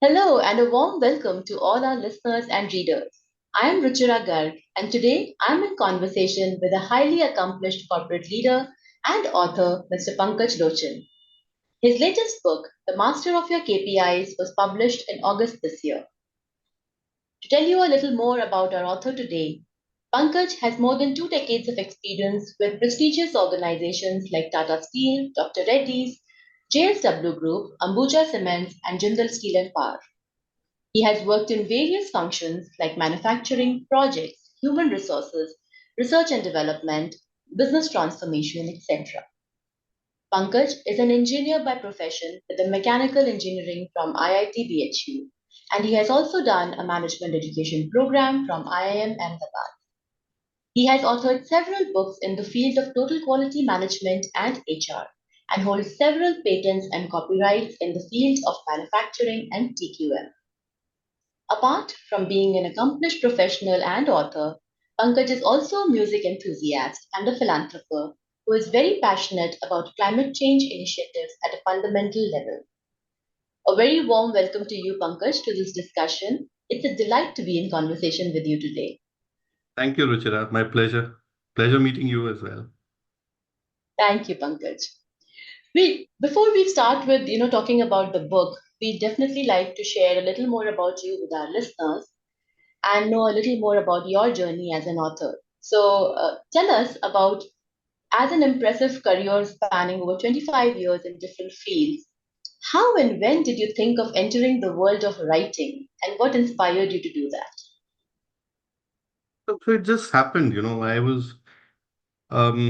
Hello and a warm welcome to all our listeners and readers. I am Ruchira Garg and today I am in conversation with a highly accomplished corporate leader and author, Mr. Pankaj Lochan. His latest book, The Master of Your KPIs, was published in August this year. To tell you a little more about our author today, Pankaj has more than 2 decades of experience with prestigious organizations like Tata Steel, Dr. Reddy's, JSW Group, Ambuja Cements, and Jindal Steel and Power. He has worked in various functions like manufacturing, projects, human resources, research and development, business transformation, etc. Pankaj is an engineer by profession with a mechanical engineering from IIT BHU, and he has also done a management education program from IIM Ahmedabad. He has authored several books in the field of total quality management and HR, and holds several patents and copyrights in the fields of manufacturing and TQM. Apart from being an accomplished professional and author, Pankaj is also a music enthusiast and a philanthropist who is very passionate about climate change initiatives at a fundamental level. A very warm welcome to you, Pankaj, to this discussion. It's a delight to be in conversation with you today. Thank you, Ruchira. My pleasure. Pleasure meeting you as well. Thank you, Pankaj. Before we start with talking about the book, we definitely like to share a little more about you with our listeners and know a little more about your journey as an author. So, tell us about, as an impressive career spanning over 25 years in different fields, how and when did you think of entering the world of writing and what inspired you to do that? So it just happened, I was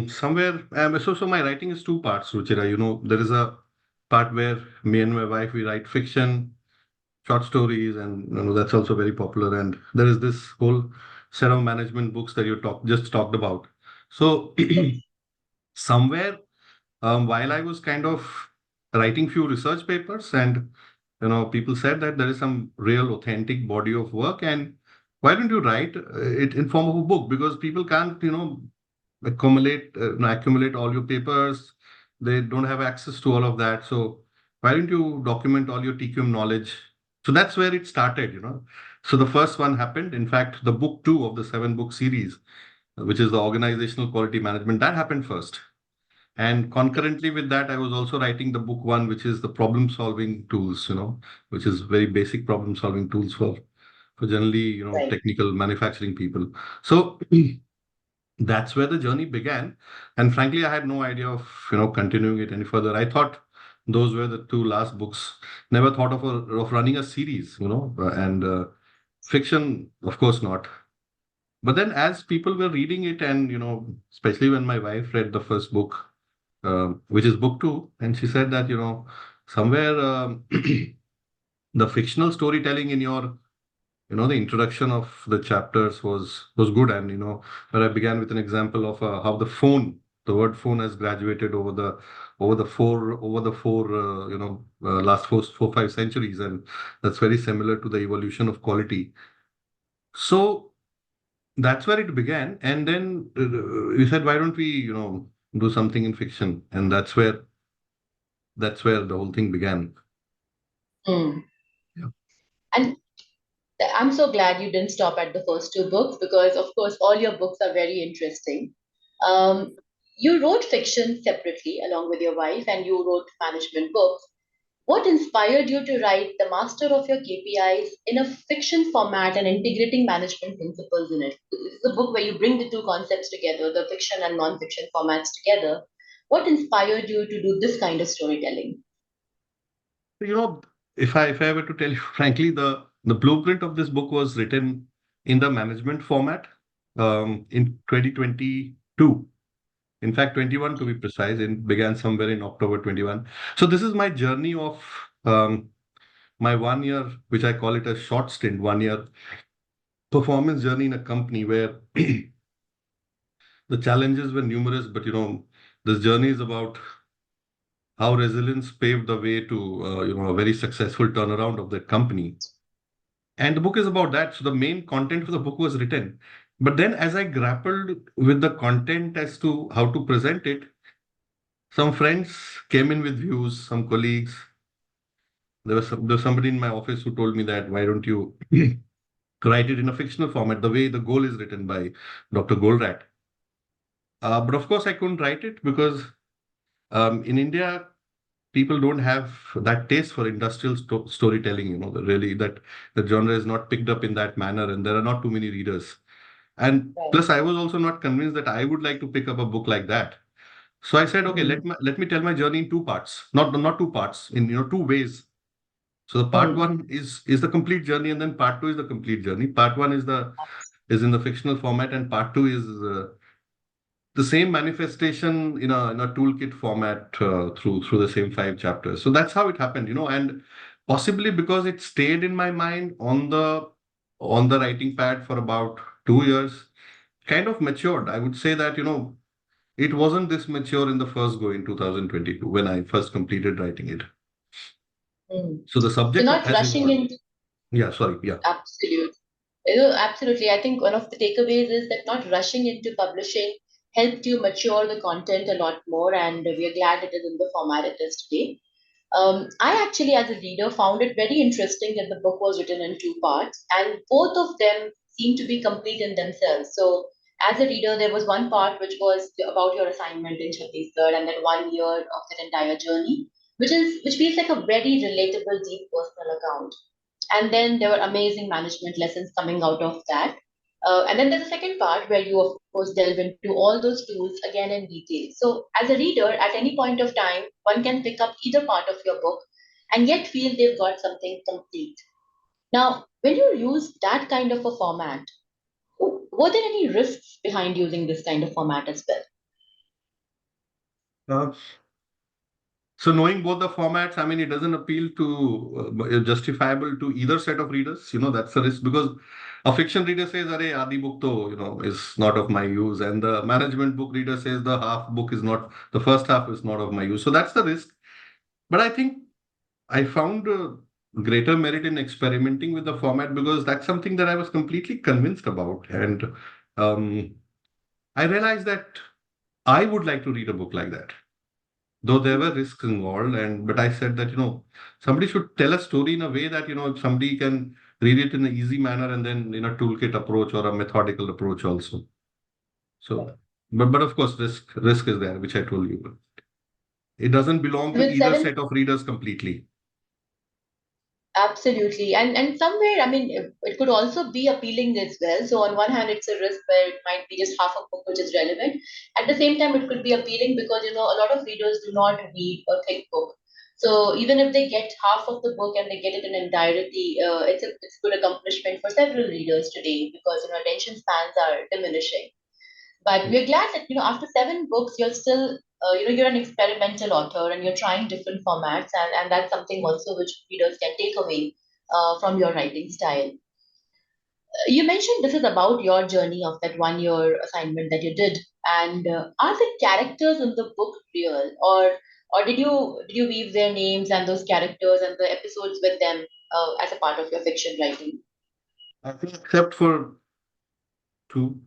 somewhere. So my writing is two parts, Ruchira. There is a part where me and my wife we write fiction, short stories, and that's also very popular. And there is this whole set of management books that you just talked about. So Yes. somewhere while I was kind of writing few research papers, and people said that there is some real authentic body of work, and why don't you write it in form of a book? Because people can't, accumulate all your papers. They don't have access to all of that. So why don't you document all your TQM knowledge? So that's where it started. So the first one happened. In fact, the book two of the 7 book series, which is the organizational quality management, that happened first. And concurrently with that, I was also writing the book one, which is the problem solving tools, which is very basic problem solving tools for generally, Right. technical manufacturing people. So that's where the journey began. And frankly, I had no idea of, continuing it any further. I thought those were the two last books. Never thought of running a series, and fiction, of course not. But then as people were reading it, and, especially when my wife read the first book, which is book two, and she said that somewhere the fictional storytelling in your the introduction of the chapters was good, and where I began with an example of how the word phone has graduated over the four last 4 5 centuries, and that's very similar to the evolution of quality. So that's where it began, and then we said, why don't we do something in fiction, and that's where the whole thing began. Hmm. Yeah. And I'm so glad you didn't stop at the first two books because, of course, all your books are very interesting. Um, you wrote fiction separately along with your wife, and you wrote management books. What inspired you to write The Master of Your KPIs in a fiction format and integrating management principles in it? This is a book where you bring the two concepts together, the fiction and non-fiction formats together. What inspired you to do this kind of storytelling? You know, if I were to tell you frankly, the blueprint of this book was written in the management format in 2022. In fact, 21 to be precise, and began somewhere in October 21. So this is my journey of my 1 year, which I call it a short stint, 1 year performance journey in a company where the challenges were numerous, but this journey is about how resilience paved the way to a very successful turnaround of the company. And the book is about that. So the main content for the book was written. But then as I grappled with the content as to how to present it, some friends came in with views, some colleagues, There was somebody in my office who told me that why don't you write it in a fictional format, the way the goal is written by Dr. Goldratt. But of course, I couldn't write it because in India, people don't have that taste for industrial storytelling. Really that the genre is not picked up in that manner, and there are not too many readers. And Right. plus, I was also not convinced that I would like to pick up a book like that. So I said, okay, Mm. let me tell my journey in two parts, not two parts, in two ways. So the part Mm. one is the complete journey, and then part two is the complete journey. Part one is in the fictional format, and part two is the same manifestation in a toolkit format through the same five chapters. So that's how it happened, and possibly because it stayed in my mind on the writing pad for about 2 years, kind of matured. I would say that it wasn't this mature in the first go in 2022 when I first completed writing it. Mm. So the So subject not has rushing evolved. into Yeah, sorry. Yeah. absolute. Absolutely. I think one of the takeaways is that not rushing into publishing helped you mature the content a lot more, and we are glad it is in the format it is today. I actually, as a reader, found it very interesting that the book was written in two parts, and both of them seem to be complete in themselves. So, as a reader, there was one part which was about your assignment in Chhattisgarh and that 1 year of that entire journey, which feels like a very relatable, deep personal account. And then there were amazing management lessons coming out of that. And then there's a second part where you, of course, delve into all those tools again in detail. So, as a reader, at any point of time, one can pick up either part of your book and yet feel they've got something complete. Now, when you use that kind of a format, were there any risks behind using this kind of format as well? Uh, So knowing both the formats, I mean, it doesn't appeal to justifiable to either set of readers. That's the risk because a fiction reader says, "Arey, Adi book to is not of my use," and the management book reader says the half book is not the first half is not of my use. So that's the risk. But I think I found greater merit in experimenting with the format because that's something that I was completely convinced about, and um, I realized that I would like to read a book like that though there were risks involved. And but I said that somebody should tell a story in a way that somebody can read it in an easy manner and then in a toolkit approach or a methodical approach also. So but of course risk is there, which I told you. It doesn't belong to With either seven set of readers completely. Absolutely. And somewhere, I mean, it could also be appealing as well. So on one hand, it's a risk where it might be just half a book which is relevant. At the same time, it could be appealing because, a lot of readers do not read a thick book. So even if they get half of the book and they get it in entirety, it's a good accomplishment for several readers today because, attention spans are diminishing. But we're glad that after seven books, you're still you're an experimental author and you're trying different formats, and that's something also which readers can take away from your writing style. You mentioned this is about your journey of that 1 year assignment that you did, and are the characters in the book real, or did you weave their names and those characters and the episodes with them as a part of your fiction writing? I think except for two,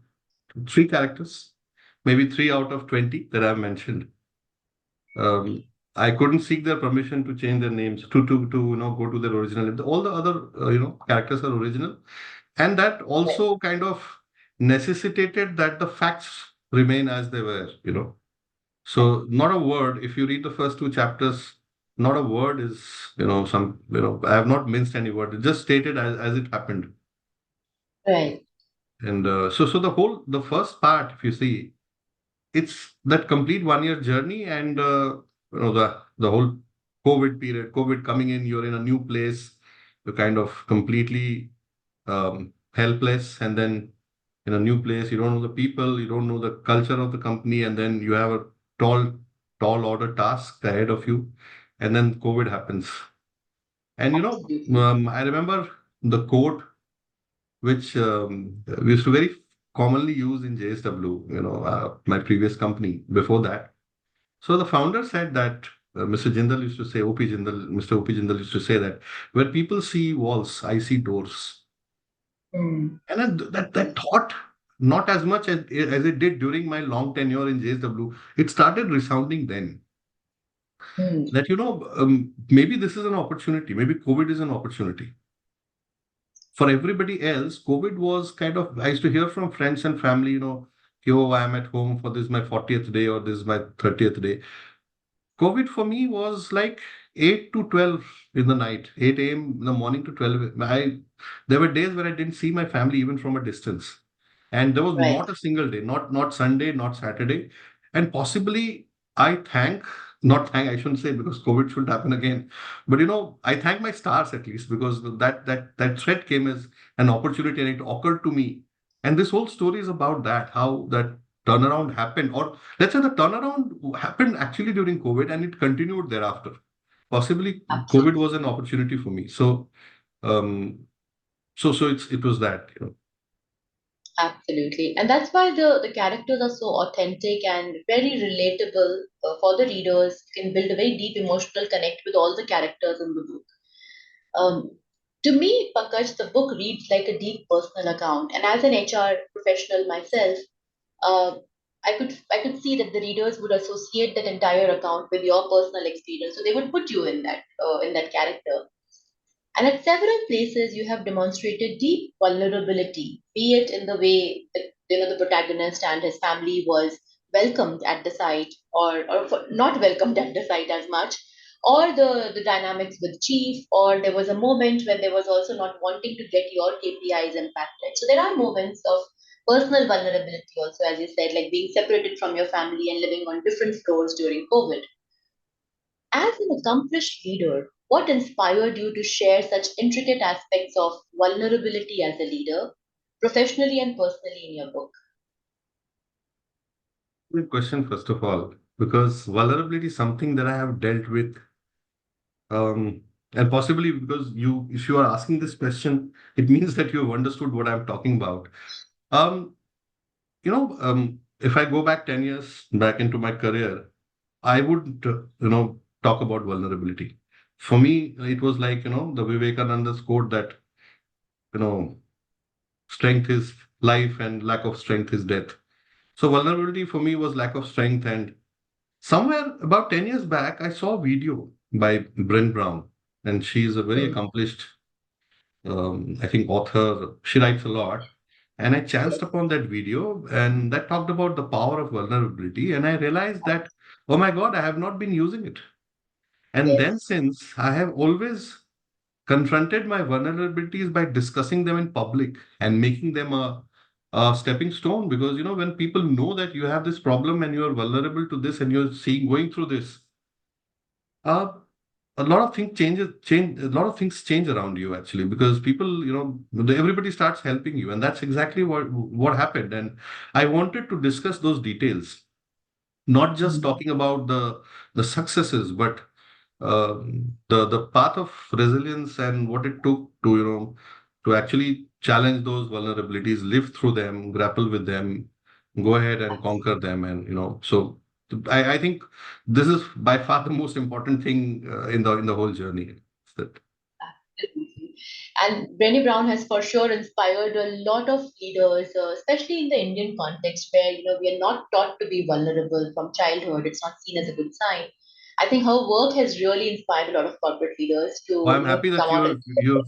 three characters, maybe 3 out of 20 that I've mentioned. Um, I couldn't seek their permission to change their names to go to their original name. All the other characters are original, and that Right. also kind of necessitated that the facts remain as they were. So not a word. If you read the first two chapters, not a word is some I have not minced any word. It's just stated as it happened. Right. And so the first part, if you see, it's that complete 1 year journey, and the whole COVID period, COVID coming in, you're in a new place, you're kind of completely helpless, and then in a new place, you don't know the people, you don't know the culture of the company, and then you have a tall, tall order task ahead of you, and then COVID happens. And Absolutely. I remember the quote which we used to very commonly use in JSW, my previous company before that. So the founder said that Mr. Jindal used to say, OP Jindal, Mr. OP Jindal used to say that where people see walls, I see doors. Mm. And then that thought, not as much as it did during my long tenure in JSW, it started resounding then. Hmm. that, maybe this is an opportunity. Maybe COVID is an opportunity. For everybody else, COVID was kind of, I used to hear from friends and family, yo, I'm at home for this, my 40th day or this is my 30th day. COVID for me was like 8 to 12 in the night, 8 a.m. in the morning to 12. There were days where I didn't see my family even from a distance. And there was Right. not a single day, not Sunday, not Saturday. And possibly I thank, not thank, I shouldn't say because COVID should happen again. But I thank my stars at least because that threat came as an opportunity and it occurred to me. And this whole story is about that, how that turnaround happened, or let's say the turnaround happened actually during COVID and it continued thereafter. Possibly COVID Absolutely. was an opportunity for me. Um, so it was that, Absolutely. And that's why the characters are so authentic and very relatable for the readers. You can build a very deep emotional connect with all the characters in the book. To me, Pankaj, the book reads like a deep personal account. And as an HR professional myself, uh, I could see that the readers would associate that entire account with your personal experience. So they would put you in that character. And at several places, you have demonstrated deep vulnerability, be it in the way that the protagonist and his family was welcomed at the site, or not welcomed at the site as much, or the dynamics with chief, or there was a moment when there was also not wanting to get your KPIs impacted. So there are moments of personal vulnerability also, as you said, like being separated from your family and living on different floors during COVID. As an accomplished leader, what inspired you to share such intricate aspects of vulnerability as a leader, professionally and personally in your book? Good question, first of all, because vulnerability is something that I have dealt with. Um, and possibly because if you are asking this question, it means that you have understood what I'm talking about. Um, if I go back 10 years back into my career, I would, talk about vulnerability. For me, it was like, the Vivekananda's quote that, you know, strength is life and lack of strength is death. So vulnerability for me was lack of strength. And somewhere about 10 years back, I saw a video by Brent Brown, and she's a very Hmm. accomplished, I think, author. She writes a lot. And I chanced Yes. upon that video, and that talked about the power of vulnerability. And I realized that, oh my God, I have not been using it. And then Yes. since I have always confronted my vulnerabilities by discussing them in public and making them a stepping stone, because when people know that you have this problem and you are vulnerable to this and you're seeing going through this, uh, a lot of things change around you actually, because people, everybody starts helping you, and that's exactly what happened. And I wanted to discuss those details, not just Hmm. talking about the successes, but the path of resilience and what it took to to actually challenge those vulnerabilities, live through them, grapple with them, go ahead and conquer them, and so I think this is by far the most important thing in the whole journey. That Absolutely. And Brené Brown has for sure inspired a lot of leaders, especially in the Indian context where we are not taught to be vulnerable from childhood. It's not seen as a good sign. I think her work has really inspired a lot of corporate leaders oh, to I'm happy that come out and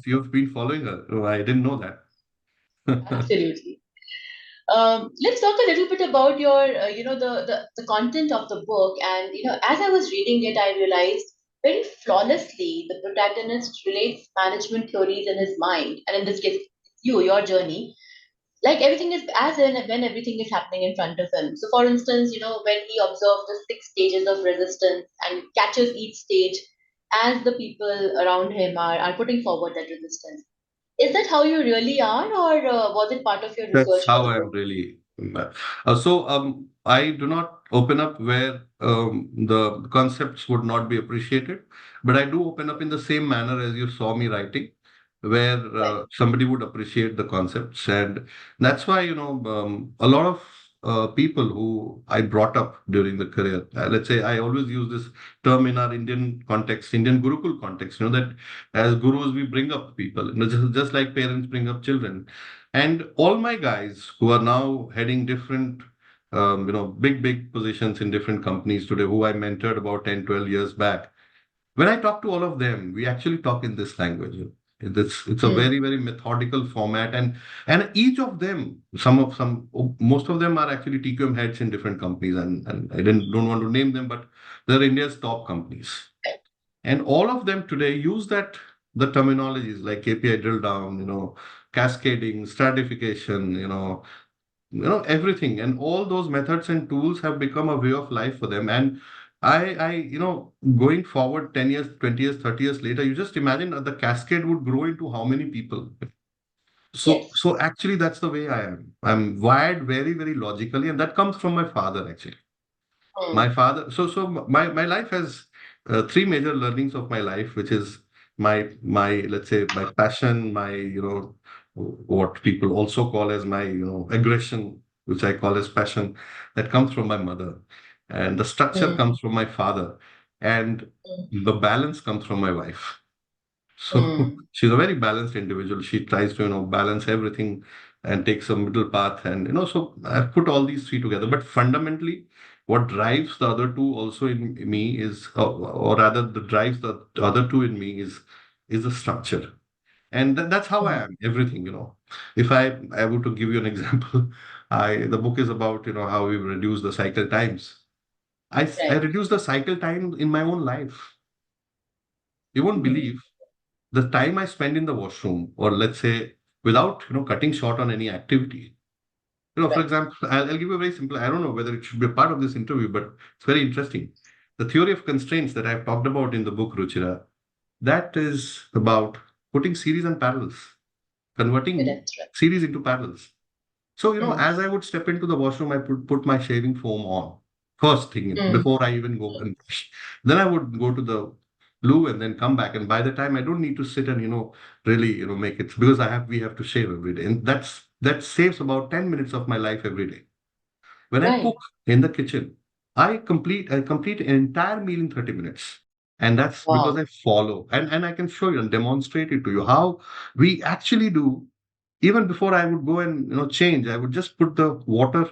you've been following her. Oh, I didn't know that. absolutely. Let's talk a little bit about your, the content of the book. And as I was reading it, I realized very flawlessly the protagonist relates management theories in his mind, and in this case, your journey, like everything is as in when everything is happening in front of him. So, for instance, when he observes the 6 stages of resistance and catches each stage as the people around him are putting forward that resistance. Is that how you really are, or was it part of your That's research for how the I'm book? really. I do not open up where the concepts would not be appreciated, but I do open up in the same manner as you saw me writing, where Right. somebody would appreciate the concepts. And that's why, a lot of people who I brought up during the career, let's say I always use this term in our Indian context, Indian Gurukul context, that as gurus, we bring up people, just like parents bring up children. And all my guys who are now heading different big positions in different companies today who I mentored about 10, 12 years back. When I talk to all of them, we actually talk in this language. It's a Mm. very methodical format, and each of them, most of them are actually TQM heads in different companies, and I don't want to name them, but they're India's top companies, and all of them today use the terminologies like KPI drill down, cascading, stratification, everything, and all those methods and tools have become a way of life for them. And going forward 10 years, 20 years, 30 years later, you just imagine that the cascade would grow into how many people. Yes. So actually that's the way I am. I'm wired very logically, and that comes from my father actually. My Mm. father, my life has three major learnings of my life, which is my let's say my passion, my what people also call as my aggression, which I call as passion, that comes from my mother, and the structure Mm. comes from my father, and Mm. the balance comes from my wife. So Mm. she's a very balanced individual. She tries to, balance everything and takes a middle path. And, so I've put all these three together. But fundamentally, what drives the other two also in me is, or rather, the drives the other two in me is the structure. And that's how I Mm. am, everything, If I were to give you an example, the book is about, how we've reduced the cycle times. I Right. reduced the cycle time in my own life. You won't Mm. believe the time I spend in the washroom, or let's say without cutting short on any activity. For Right. example, I'll give you a very simple. I don't know whether it should be a part of this interview, but it's very interesting. The theory of constraints that I've talked about in the book Ruchira, that is about putting series and parallels, converting That's right. series into parallels. So, Mm. as I would step into the washroom, I put my shaving foam on first thing Mm. before I even go and brush. Then I would go to the loo and then come back. And by the time I don't need to sit and, really, make it because we have to shave every day. And that saves about 10 minutes of my life every day. When I cook Right. in the kitchen, I complete an entire meal in 30 minutes. And that's because Wow. I follow and I can show you and demonstrate it to you how we actually do. Even before I would go and change, I would just put the water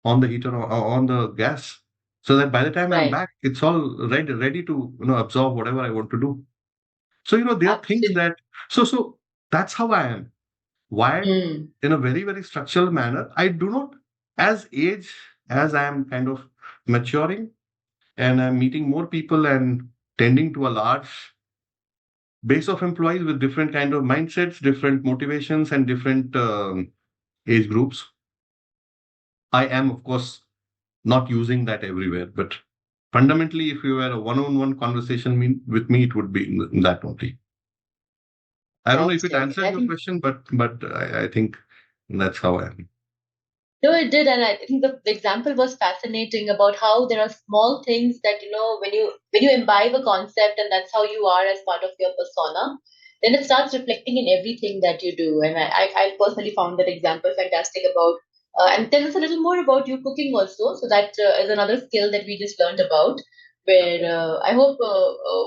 on the heater or on the gas, so that by the time I'm Right. back, it's all ready to absorb whatever I want to do. So there are things Absolutely. so that's how I am wired Mm. in a very structural manner. I do not, as I am kind of maturing and I'm meeting more people and tending to a large base of employees with different kind of mindsets, different motivations, and different age groups. I am, of course, not using that everywhere, but fundamentally, if you were a one-on-one conversation with me, it would be in that only. I don't know That's if it right. answered I your think question, but I think that's how I am. no, it did, and I think the example was fascinating about how there are small things that when you imbibe a concept and that's how you are as part of your persona, then it starts reflecting in everything that you do. And I personally found that example fantastic about. And tell us a little more about you cooking also. So that is another skill that we just learned about. Yeah. Where I hope,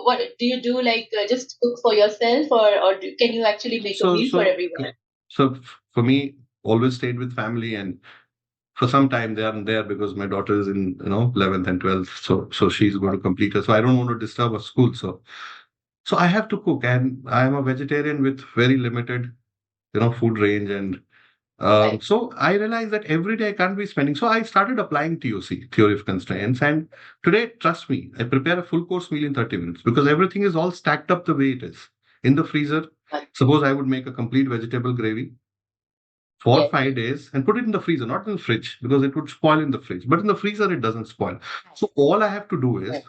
what do you do? Like just cook for yourself, or can you actually make a So, meal for so, everyone? for me, always stayed with family, and for some time they aren't there because my daughter is in 11th and 12th, so she's going to complete her. So I don't want to disturb her school. So I have to cook, and I am a vegetarian with very limited food range, and Right. so I realized that every day I can't be spending. So I started applying TOC, theory of constraints. And today, trust me, I prepare a full course meal in 30 minutes because everything is all stacked up the way it is. In the freezer, Right. suppose I would make a complete vegetable gravy for Yes. 5 days and put it in the freezer, not in the fridge because it would spoil in the fridge. But in the freezer, it doesn't spoil. So all I have to do is Right.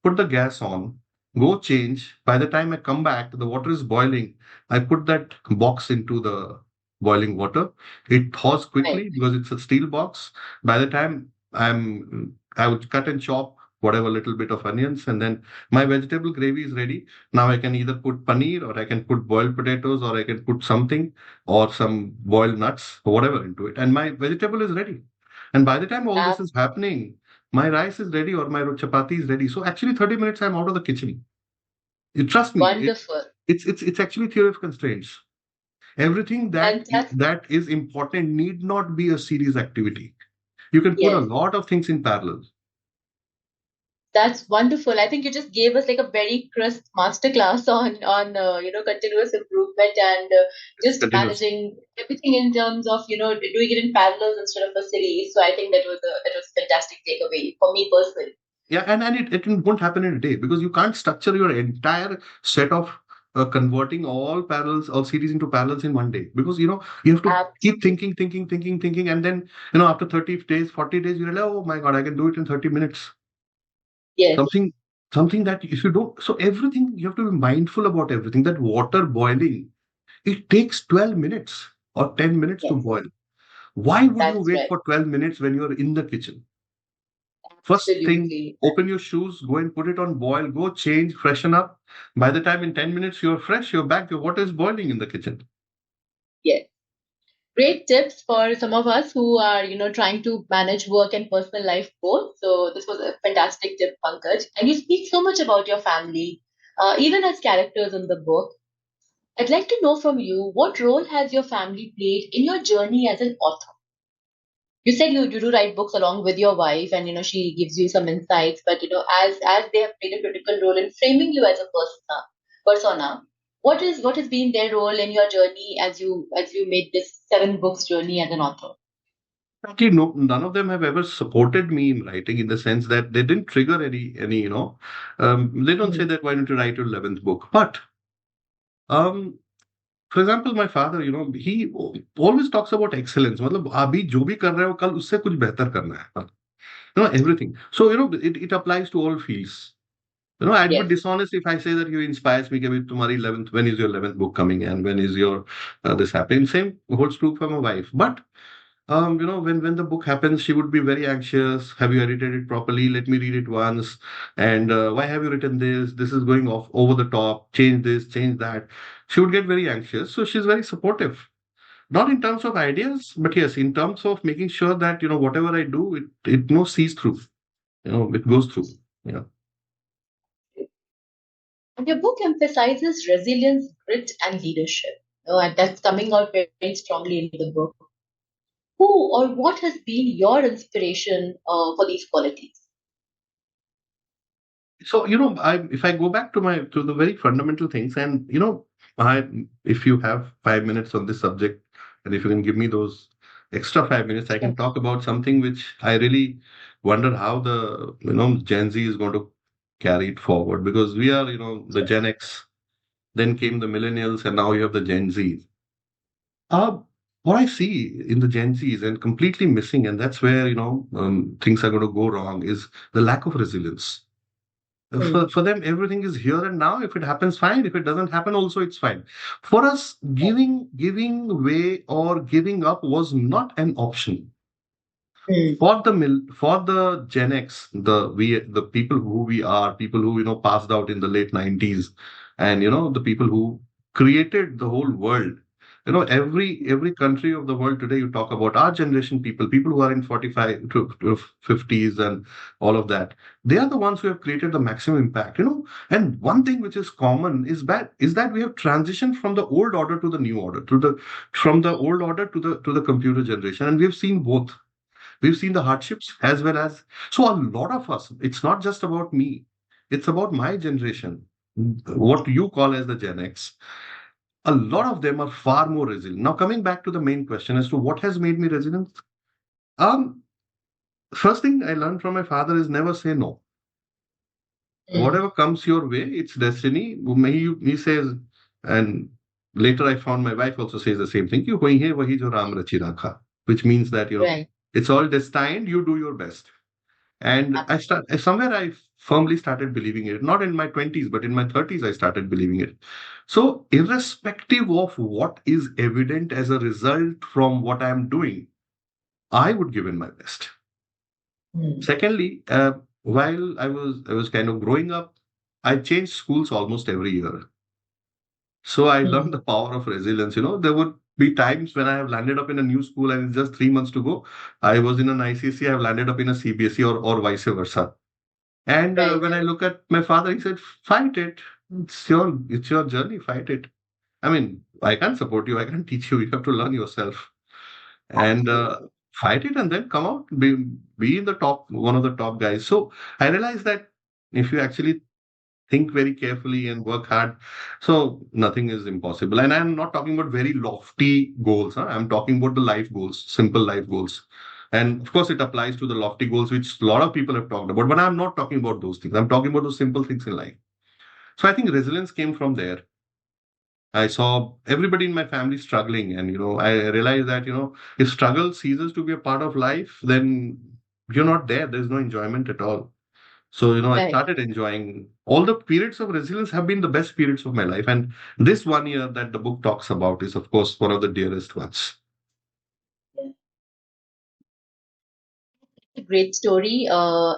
put the gas on, go change. By the time I come back, the water is boiling. I put that box into the boiling water. It thaws Right. quickly because it's a steel box. By the time I would cut and chop whatever little bit of onions, and then my vegetable gravy is ready. Now I can either put paneer, or I can put boiled potatoes, or I can put something, or some boiled nuts or whatever into it, and my vegetable is ready. And by the time all this is happening, my rice is ready or my chapati is ready. So actually 30 minutes I'm out of the kitchen. You trust me, Wonderful. it's actually theory of constraints. Everything Fantastic. that is important need not be a serious activity. You can put a Yes. lot of things in parallel. That's wonderful. I think you just gave us like a very crisp masterclass on continuous improvement and just Continuous. managing everything in terms of doing it in parallels instead of a series. So I think that was a fantastic takeaway for me personally. Yeah, and it won't happen in a day because you can't structure your entire set of converting all parallels, all series into parallels in one day. Because you have to keep Absolutely. thinking, and then after 30 days, 40 days, you realize, oh my God, I can do it in 30 minutes. Yes. Something something that if you don't, so everything you have to be mindful about everything. That water boiling, it takes 12 minutes or 10 minutes to Yes. boil. Why would you That's wait right. for 12 minutes when you're in the kitchen? First thing, Absolutely. open your shoes, go and put it on boil, go change, freshen up. By the time in 10 minutes you're fresh, you're back, your water is boiling in the kitchen. Yes. Great tips for some of us who are, trying to manage work and personal life both. So this was a fantastic tip, Pankaj. And you speak so much about your family, even as characters in the book. I'd like to know from you, what role has your family played in your journey as an author? You said you do write books along with your wife, and she gives you some insights. But as they have played a critical role in framing you as a persona, what has been their role in your journey as you made this 7 books journey as an author? Actually, no, none of them have ever supported me in writing in the sense that they didn't trigger they don't say Hmm. that why don't you write your 11th book. But um, for example, my father, he always talks about excellence. मतलब अभी जो भी कर रहे हो कल उससे कुछ बेहतर करना है. Everything. So, it applies to all fields. I'd be Yes. dishonest if I say that you inspires me. कि अभी तुम्हारी 11th, when is your 11th book coming and when is your this happening? Same holds true for my wife. But when the book happens, she would be very anxious. Have you edited it properly? Let me read it once. And why have you written this? This is going off over the top. Change this, change that. She would get very anxious. So she's very supportive. Not in terms of ideas, but yes, in terms of making sure that whatever I do, it no sees through. It goes through. Yeah. And your book emphasizes resilience, grit, and leadership. And that's coming out very, very strongly in the book. Who or what has been your inspiration for these qualities? So, if I go back to the very fundamental things, and I if you have 5 minutes on this subject, and if you can give me those extra 5 minutes, I can talk about something which I really wonder how the Gen Z is going to carry it forward, because we are the Gen X, then came the millennials, and now you have the Gen Z. Uh, what I see in the Gen Z is and completely missing, and that's where things are going to go wrong, is the lack of resilience. Hmm. For them, everything is here and now. If it happens, fine. If it doesn't happen, also it's fine. For us, giving way or giving up was not an option. Hmm. For the Gen X, the people who we are, people who passed out in the late 90s, and the people who created the whole world. Every country of the world today, you talk about our generation people who are in 45 to 50s and all of that. They are the ones who have created the maximum impact. And one thing which is common is that we have transitioned from the old order to the new order, from the old order to the computer generation, and we've seen both. We've seen the hardships as well as, so a lot of us, it's not just about me, it's about my generation, what you call as the Gen X. A lot of them are far more resilient. Now, coming back to the main question as to what has made me resilient, um, first thing I learned from my father is never say no. Hmm. Whatever comes your way, it's destiny. He says, and later I found my wife also says the same thing, कि वही है वही जो राम रचि राखा, which means that Right. it's all destined. You do your best. And Absolutely. somewhere I firmly started believing it. Not in my 20s, but in my 30s, I started believing it. So, irrespective of what is evident as a result from what I'm doing, I would give in my best. Hmm. Secondly, while I was kind of growing up, I changed schools almost every year. So I learned Hmm. the power of resilience. There would be times when I have landed up in a new school and it's just 3 months to go. I was in an ICC, I've landed up in a CBSE, or vice versa. And Right. when I look at my father, he said, "Fight it. It's your journey. Fight it." I mean, I can't support you. I can't teach you. You have to learn yourself. And Absolutely. fight it and then come out, be in the top, one of the top guys. So I realized that if you actually think very carefully and work hard, so nothing is impossible. And I'm not talking about very lofty goals. Huh? I'm talking about the life goals, simple life goals. And of course, it applies to the lofty goals, which a lot of people have talked about. But I'm not talking about those things. I'm talking about those simple things in life. So I think resilience came from there. I saw everybody in my family struggling, and I realized that if struggle ceases to be a part of life, then you're not there. There's no enjoyment at all. So I Right. started enjoying all the periods of resilience have been the best periods of my life, and this 1 year that the book talks about is, of course, one of the dearest ones. A great story.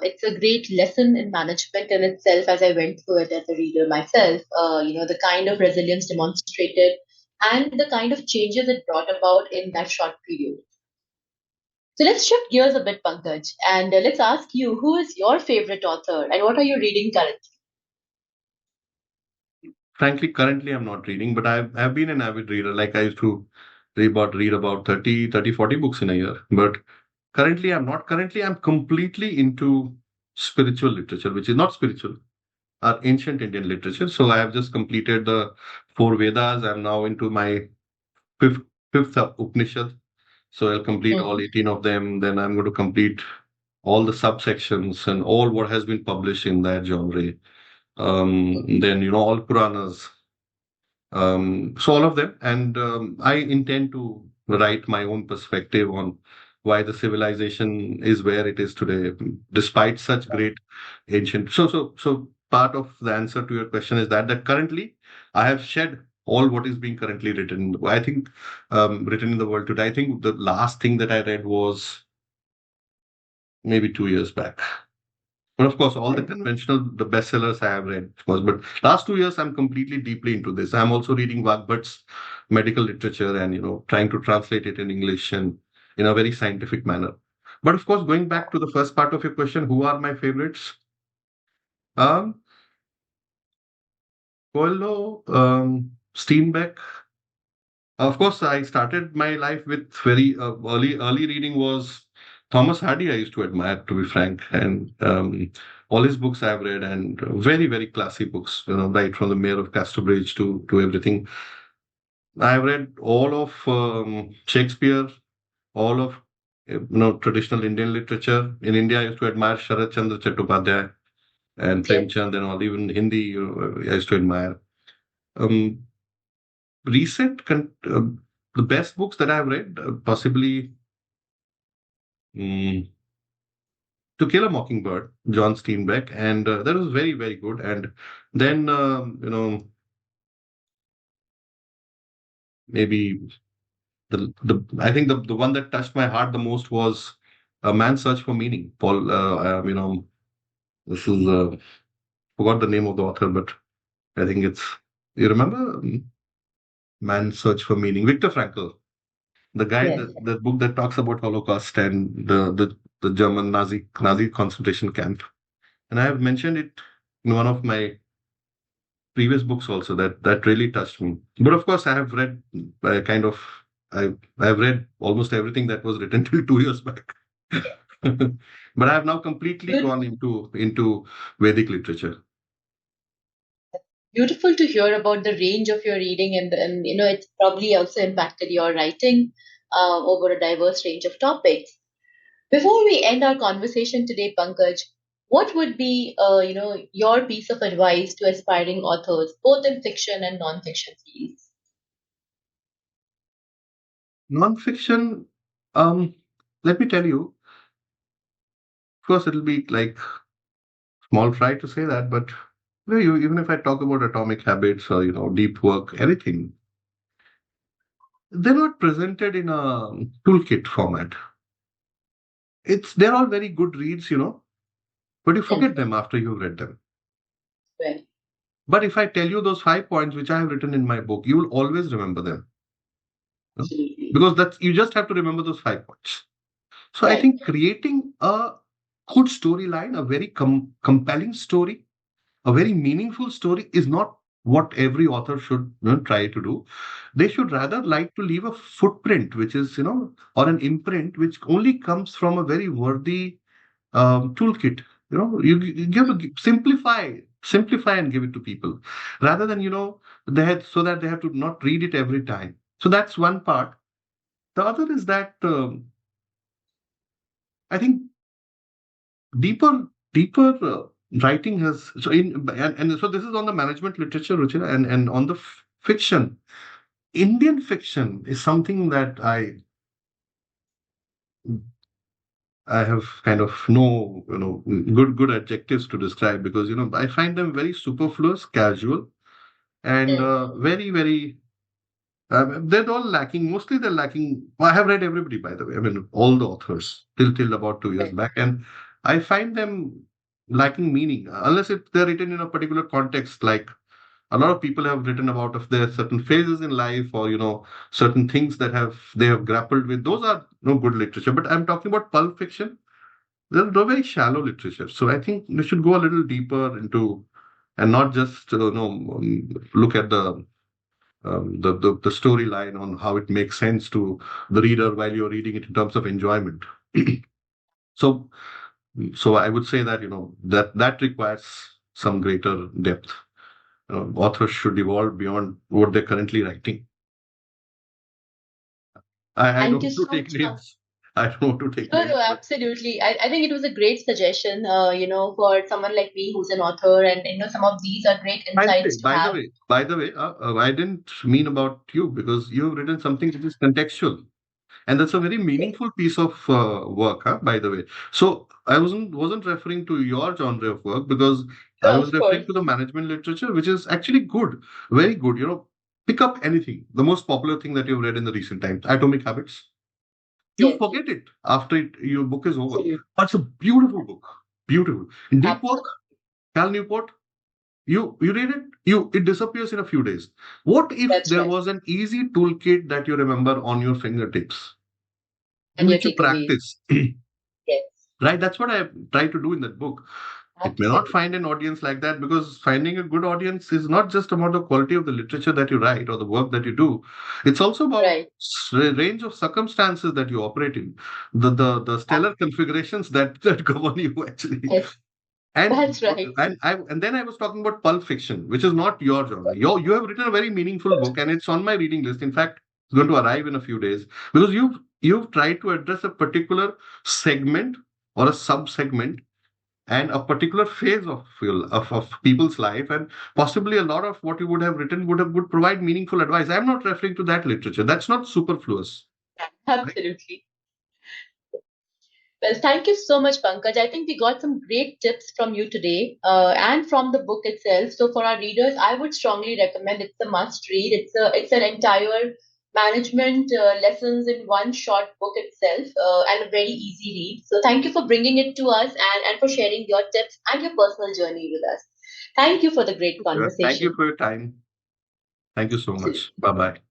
It's a great lesson in management in itself, as I went through it as a reader myself. The kind of resilience demonstrated and the kind of changes it brought about in that short period. So let's shift gears a bit, Pankaj, and let's ask you who is your favorite author and what are you reading currently? Frankly, currently I'm not reading, but I've been an avid reader. Like I used to read about 30, 30, 40 books in a year. But currently I'm not. Currently I'm completely into spiritual literature, which is not spiritual, ancient Indian literature. So I have just completed the four Vedas. I'm now into my fifth fifth Upanishad. So I'll complete all Hmm. 18 of them. Then I'm going to complete all the subsections and all what has been published in that genre. Then all Puranas. So all of them, and I intend to write my own perspective on why the civilization is where it is today, despite such great ancient. So part of the answer to your question is that currently I have shed all what is being currently written. I think written in the world today. I think the last thing that I read was maybe 2 years back. But of course, all the conventional, the bestsellers I have read, of course. But last 2 years, I'm completely deeply into this. I'm also reading Vagbhat's medical literature and trying to translate it in English and in a very scientific manner. But of course, going back to the first part of your question, who are my favorites? Um, Coelho, Steinbeck. Of course, I started my life with very early reading was Thomas Hardy. I used to admire, to be frank, and all his books I've read, and very very classy books. Right from the Mayor of Casterbridge to everything. I've read all of Shakespeare, all of traditional Indian literature. In India, I used to admire Sharat Chandra Chattopadhyay and Yes. Premchand, and all. Even Hindi, I used to admire. Um, recent the best books that I've read, possibly mm, To Kill a Mockingbird, John Steinbeck, and that was very very good. And then maybe the I think the one that touched my heart the most was A Man's Search for Meaning. Paul, this is forgot the name of the author, but I think it's you remember Man's Search for Meaning, Viktor Frankl. The guy, Yes. the book that talks about Holocaust and the German Nazi concentration camp. And I have mentioned it in one of my previous books also that really touched me. But of course, I have read kind of I've read almost everything that was written till 2 years back. But I have now completely Good. gone into Vedic literature. Beautiful to hear about the range of your reading, and it's probably also impacted your writing over a diverse range of topics. Before we end our conversation today, Pankaj, what would be, your piece of advice to aspiring authors, both in fiction and non-fiction fields? Non-fiction, um, let me tell you, of course, it'll be like small fry to say that, but even if I talk about atomic habits or deep work, anything, they're not presented in a toolkit format. They're all very good reads, but you Hmm. forget them after you've read them. Right. But if I tell you those 5 points which I have written in my book, you will always remember them. You know? Absolutely. Because that's you just have to remember those 5 points. So I Right. think creating a good storyline, a very compelling story, a very meaningful story is not what every author should try to do. They should rather like to leave a footprint, which is, or an imprint, which only comes from a very worthy toolkit. You have to simplify and give it to people rather than, so that they have to not read it every time. So that's one part. The other is that I think deeper writing has and so this is on the management literature, Ruchira, and on the fiction. Indian fiction is something that I have kind of no good adjectives to describe, because I find them very superfluous, casual, and Mm. very. They're all lacking. Mostly, they're lacking. Well, I have read everybody, by the way. I mean, all the authors till about 2 years Right. back, and I find them lacking meaning unless they're written in a particular context. Like a lot of people have written about of their certain phases in life, or certain things that they have grappled with. Those are no good literature. But I'm talking about pulp fiction. They're very shallow literature. So I think we should go a little deeper into, and not just look at the storyline on how it makes sense to the reader while you're reading it in terms of enjoyment. so so I would say that that requires some greater depth. Authors should evolve beyond what they're currently writing. I Thank don't you want to so take much, Pankaj. names. I don't want to take No, names, no, but absolutely. I think it was a great suggestion, for someone like me who's an author, and some of these are great by the way, insights to have. I didn't mean about you, because you've written something which is contextual. And that's a very Okay. meaningful piece of work, huh, by the way. So I wasn't referring to your genre of work, because I Of was referring course. to the management literature, which is actually good, very good. Pick up anything. The most popular thing that you've read in the recent times, Atomic Habits. You Yes, forget it after your book is over. absolutely. But it's a beautiful book. Beautiful. In Deep Work, Absolutely. Cal Newport, you read it, it disappears in a few days. What if That's there right. was an easy toolkit that you remember on your fingertips, And your which you takeaways. practice? Yes, Right, that's what I try to do in that book. It may not absolutely. find an audience like that, because finding a good audience is not just about the quality of the literature that you write or the work that you do. It's also about Right. range of circumstances that you operate in, the stellar configurations that govern you actually. Yes, And that's right. and then I was talking about pulp fiction, which is not your genre. You have written a very meaningful book, and it's on my reading list. In fact, it's going to arrive in a few days, because you've tried to address a particular segment or a sub segment and a particular phase of people's life, and possibly a lot of what you would have written would provide meaningful advice. I'm not referring to that literature. That's not superfluous. Right? Absolutely. Well, thank you so much, Pankaj. I think we got some great tips from you today, and from the book itself. So for our readers, I would strongly recommend, it's a must read. It's an entire management lessons in one short book itself, and a very easy read. So thank you for bringing it to us, and for sharing your tips and your personal journey with us. Thank you for the great Thank you conversation. for your time. Thank you so much. Bye bye.